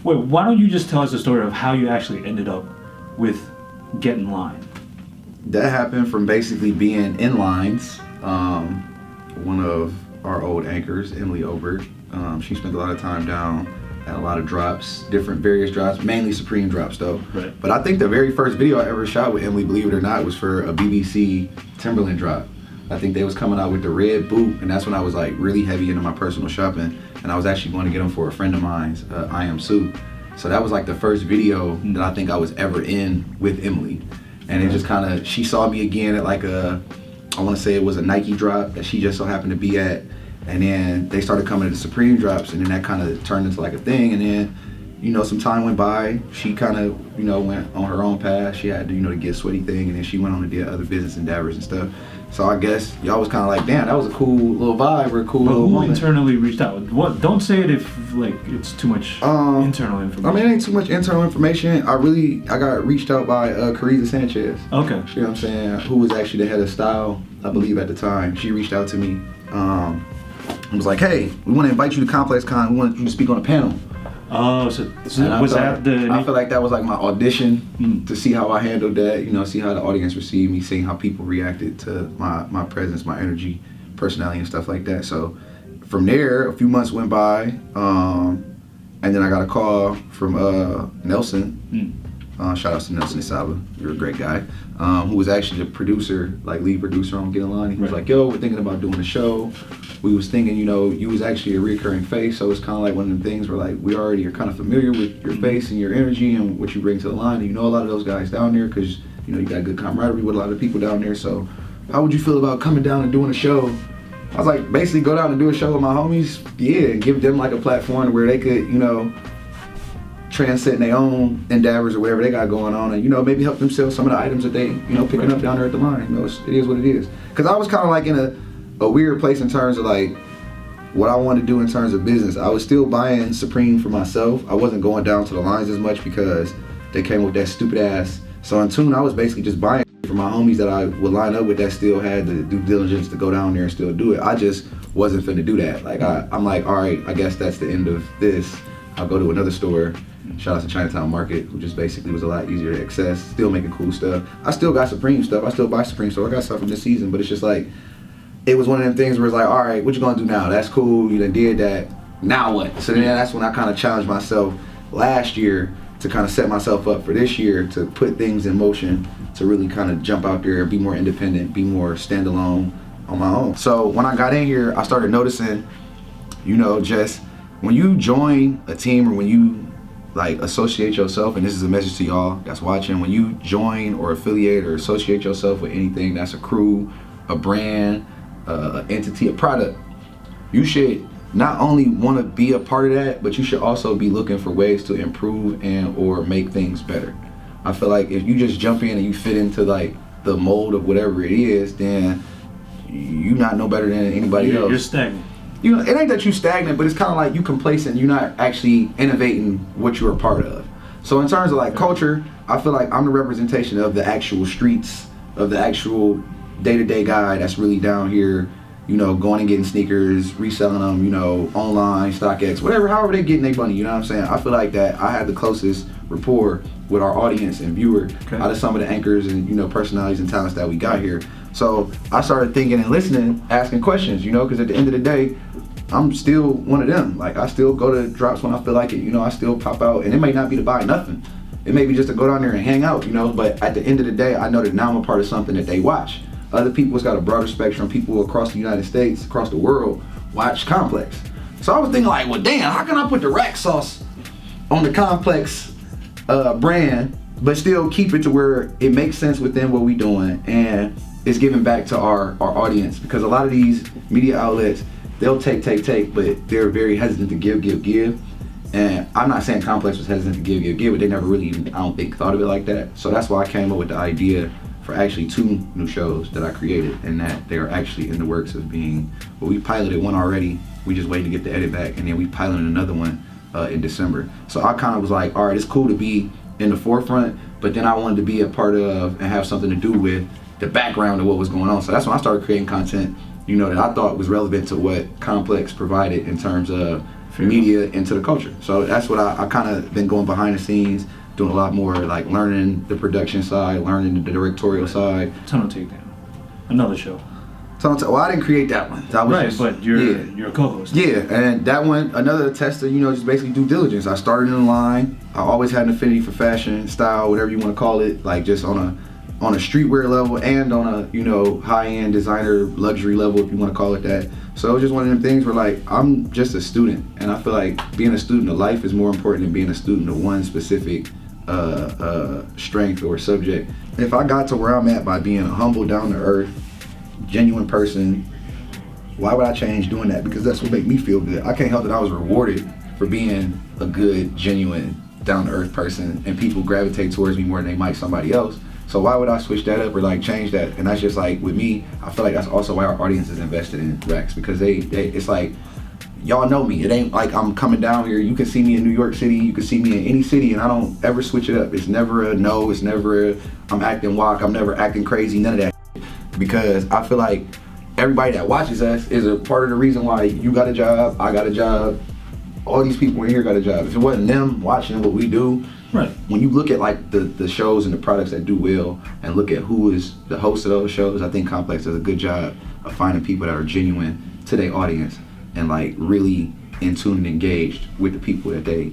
Wait, why don't you just tell us the story of how you actually ended up with Get in Line? That happened from basically being in lines. One of our old anchors, Emily Obert, she spent a lot of time down at a lot of drops, various drops, mainly Supreme drops though. Right. But I think the very first video I ever shot with Emily, believe it or not, was for a BBC Timberland drop. I think they was coming out with the red boot, and that's when I was like really heavy into my personal shopping, and I was actually going to get them for a friend of mine's, I Am Sue. So that was like the first video that I think I was ever in with Emily. And it just kind of, she saw me again at like I want to say it was a Nike drop that she just so happened to be at. And then they started coming to the Supreme drops, and then that kind of turned into like a thing. And then, some time went by. She kind of, went on her own path. She had to, the Get Sweaty thing, and then she went on to do other business endeavors and stuff. So I guess y'all was kind of like, damn, that was a cool little vibe or a cool little moment. Who internally reached out? What? Don't say it if like it's too much internal information. I mean, it ain't too much internal information. I got reached out by Cariza Sanchez. Okay. You know what I'm saying? Who was actually the head of style, I believe, at the time. She reached out to me. And was like, hey, we want to invite you to Complex Con. We want you to speak on a panel. Oh, so was that the... I feel like that was like my audition to see how I handled that, see how the audience received me, seeing how people reacted to my presence, my energy, personality, and stuff like that. So from there, a few months went by, and then I got a call from Nelson. Shout out to Nelson Isaba, you're a great guy, who was actually the producer, like lead producer on Get in Line. He was like, yo, we're thinking about doing a show. We was thinking, you was actually a recurring face, so it's kind of like one of them things where like we already are kind of familiar with your face and your energy and what you bring to the line. And a lot of those guys down there because you got good camaraderie with a lot of people down there. So how would you feel about coming down and doing a show? I was like, basically go down and do a show with my homies, and give them like a platform where they could, transcend their own endeavors or whatever they got going on, and maybe help them sell some of the items that they picking up down there at the line. It is what it is. Because I was kind of like in a weird place in terms of like what I wanted to do in terms of business. I was still buying Supreme for myself. I wasn't going down to the lines as much because they came with that stupid ass. So in tune, I was basically just buying for my homies that I would line up with that still had the due diligence to go down there and still do it. I just wasn't finna do that. Like I'm like, all right, I guess that's the end of this. I'll go to another store. Shout out to Chinatown Market, who just basically was a lot easier to access, still making cool stuff. I still got Supreme stuff, I still buy Supreme, so I got stuff from this season, but it's just like, it was one of them things where it's like, all right, what you gonna do now? That's cool, you done did that, now what? So then that's when I kind of challenged myself last year to kind of set myself up for this year to put things in motion, to really kind of jump out there and be more independent, be more standalone on my own. So when I got in here, I started noticing, just when you join a team or when you like associate yourself, and this is a message to y'all that's watching, when you join or affiliate or associate yourself with anything that's a crew, a brand, an entity, a product, you should not only want to be a part of that, but you should also be looking for ways to improve and or make things better. I feel like if you just jump in and you fit into like the mold of whatever it is, then you not no better than anybody else. You're stagnant. It ain't that you stagnant, but it's kind of like you complacent. You're not actually innovating what you're a part of. So in terms of like culture, I feel like I'm the representation of the actual streets, of the actual day-to-day guy that's really down here, going and getting sneakers, reselling them, online, StockX, whatever, however they getting their money, you know what I'm saying? I feel like that I had the closest rapport with our audience and viewer out of some of the anchors and, personalities and talents that we got here. So I started thinking and listening, asking questions, because at the end of the day, I'm still one of them. Like I still go to drops when I feel like it, I still pop out, and it may not be to buy nothing. It may be just to go down there and hang out, but at the end of the day, I know that now I'm a part of something that they watch. Other people's got a broader spectrum. People across the United States, across the world, watch Complex. So I was thinking like, well, damn, how can I put the rack sauce on the Complex brand, but still keep it to where it makes sense within what we doing and it's giving back to our audience? Because a lot of these media outlets, they'll take, but they're very hesitant to give. And I'm not saying Complex was hesitant to give, but they never really even, I don't think, thought of it like that. So that's why I came up with the idea for actually 2 new shows that I created, and that they are actually in the works of being, well, we piloted one already, we just waiting to get the edit back, and then we piloted another one in December. So I kind of was like, all right, it's cool to be in the forefront, but then I wanted to be a part of and have something to do with the background of what was going on. So that's when I started creating content, that I thought was relevant to what Complex provided in terms of media into the culture. So that's what I kind of been going behind the scenes, doing a lot more like learning the production side, learning the directorial side. Tunnel Takedown, another show. Well, I didn't create that one. That was Right, just, but you're a co-host. Yeah, and that one, another test of, just basically due diligence. I started in the line. I always had an affinity for fashion, style, whatever you want to call it, like just on a streetwear level and on a, high-end designer luxury level, if you want to call it that. So it was just one of them things where, like, I'm just a student, and I feel like being a student of life is more important than being a student of one specific strength or subject. If I got to where I'm at by being a humble, down-to-earth, genuine person, why would I change doing that? Because that's what make me feel good. I can't help that I was rewarded for being a good, genuine, down-to-earth person, and people gravitate towards me more than they might somebody else. So why would I switch that up or like change that? And that's just like, with me, I feel like that's also why our audience is invested in Rex, because they it's like, y'all know me. It ain't like I'm coming down here. You can see me in New York City, you can see me in any city, and I don't ever switch it up. It's never a no, it's never a I'm acting whack, I'm never acting crazy, none of that. Because I feel like everybody that watches us is a part of the reason why you got a job, I got a job, all these people in here got a job. If it wasn't them watching what we do, right. When you look at like the shows and the products that do well and look at who is the host of those shows, I think Complex does a good job of finding people that are genuine to their audience and like really in tune and engaged with the people that they,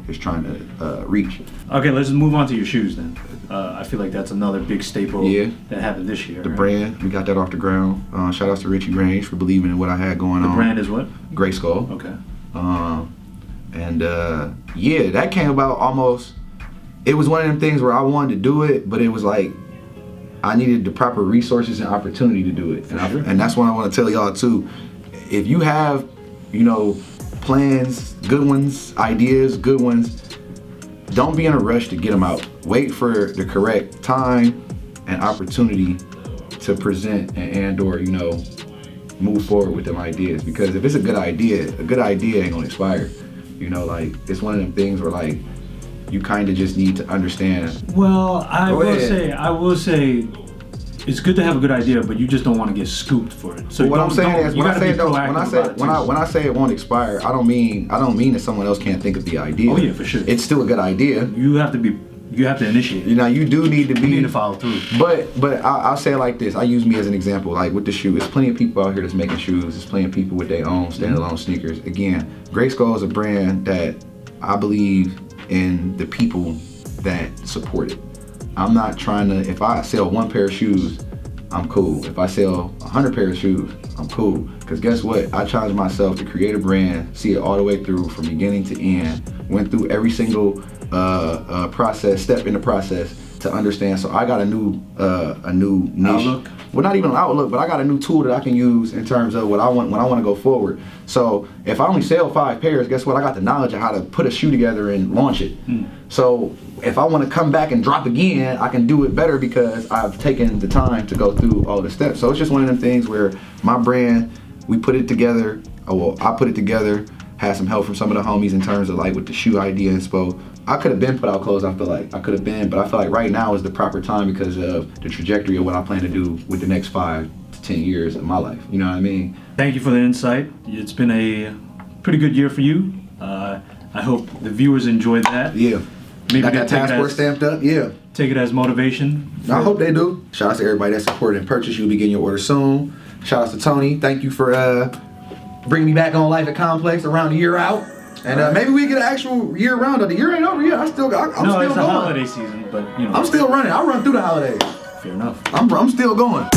is trying to reach. Okay, let's move on to your shoes then. I feel like that's another big staple that happened this year. The brand, we got that off the ground. Shout outs to Richie Grange for believing in what I had going on. The brand is what? Gray Skull. Okay. That came about almost, it was one of them things where I wanted to do it, but it was like, I needed the proper resources and opportunity to do it. And that's what I want to tell y'all too. If you have, plans, good ones, ideas, good ones, don't be in a rush to get them out. Wait for the correct time and opportunity to present and or, move forward with them ideas. Because if it's a good idea ain't gonna expire. It's one of them things where like, you kind of just need to understand. Well, I will say, it's good to have a good idea, but you just don't want to get scooped for it. So what I'm saying is, when I say it won't expire, I don't mean that someone else can't think of the idea. Oh yeah, for sure. It's still a good idea. You have to initiate. You do need to be. You need to follow through. But I'll say it like this. I use me as an example. Like with the shoe, there's plenty of people out here that's making shoes. There's plenty of people with their own standalone sneakers. Again, Gray Skull is a brand that I believe in the people that support it. I'm not trying to, if I sell one pair of shoes, I'm cool. If I sell 100 pairs of shoes, I'm cool. Because guess what? I challenge myself to create a brand, see it all the way through from beginning to end, went through every single step in the process to understand. So I got a new niche. Outlook? Well, not even an outlook, but I got a new tool that I can use in terms of what I want when I want to go forward. So if I only sell 5 pairs, guess what? I got the knowledge of how to put a shoe together and launch it. So if I want to come back and drop again, I can do it better because I've taken the time to go through all the steps. So it's just one of them things where my brand, we put it together. I put it together, had some help from some of the homies in terms of like with the shoe idea and inspo. I could have been put out clothes, I feel like. I could have been, but I feel like right now is the proper time because of the trajectory of what I plan to do with the next 5 to 10 years of my life. You know what I mean? Thank you for the insight. It's been a pretty good year for you. I hope the viewers enjoyed that. Yeah. Maybe got that passport stamped up, yeah. Take it as motivation. I hope they do. Shout out to everybody that supported and purchased. You'll be getting your order soon. Shout out to Tony. Thank you for bringing me back on Life at Complex around a year out. And maybe we get an actual year round. The year ain't over yet. I'm still going. It's a holiday season, but I'm still running. I'll run through the holidays. Fair enough. I'm still going.